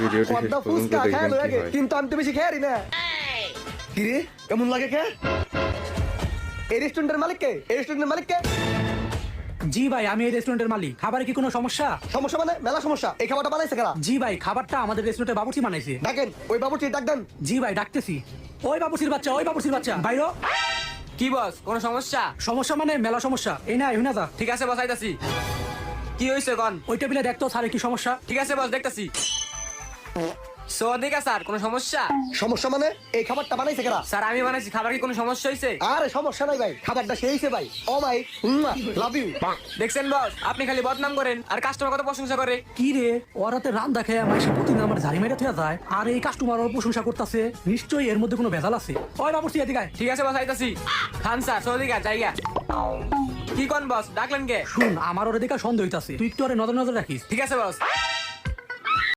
ভিডিওটি শেষ পদ্মা পর্যন্ত ফুচকা দেখবেন খায় কি লাগে হয়। কিন্তু আমি তো বেশি খেয়ারি না কিরে কেমন লাগে কে এই রেস্টুরেন্টের মালিক কে এই রেস্টুরেন্টের মালিক কে জি ভাই, আমি এই রেস্টুরেন্টের মালিক। খাবারে কি কোনো সমস্যা? সমস্যা মানে মেলা সমস্যা এই খাবারটা বানাইছে কারা জি ভাই, খাবারটা আমাদের রেস্টুরেন্টে বাবুর্চি বানাইছে। ডাকেন ওই বাবুর্চি ডাক দেন জি ভাই, ডাকতেছি। ওই বাবুর্চির বাচ্চা, ওই বাবুর্চির বাচ্চা, বাইরো। কি বস কোনো সমস্যা? সমস্যা মানে মেলা সমস্যা। এই না এই না যা। ঠিক আছে বস, আইতাছি। কি হইছে কোন? ওই টেবিলে দেখতো স্যার কি সমস্যা। ঠিক আছে বস, দেখতাছি। সোদিকা স্যার কোনো সমস্যা? সমস্যা মানে এই খাবারটা বানাইছে কারা স্যার আমি বানাইছি, খাবার কি কোনো সমস্যা হইছে? আরে সমস্যা নাই ভাই খাবারটা সেইছে ভাই ও ভাই লাভ ইউ দেখছেন বস, আপনি খালি বদনাম করেন আর কাস্টমার কত প্রশংসা করে। কি রে, ওরাতে রান্দা খেয়ে মাইসে প্রতিদিন আমার ঝাড়ি মেরে থুয়া যায়, আর এই কাস্টমার ওর প্রশংসা করতেছে। নিশ্চয়ই এর মধ্যে কোনো ভেজাল আছে। ওই বাবুর্চি এদিকে আয়। ঠিক আছে বস, আইতাছি। খান স্যার, সোদিকা জায়গা। কি কোন বস, ডাকলেন কে? শুন, আমার ওরে দেখা সন্দেহ হইতাছে, তুই একটু ওরে নজর নজর রাখিস। ঠিক আছে বস।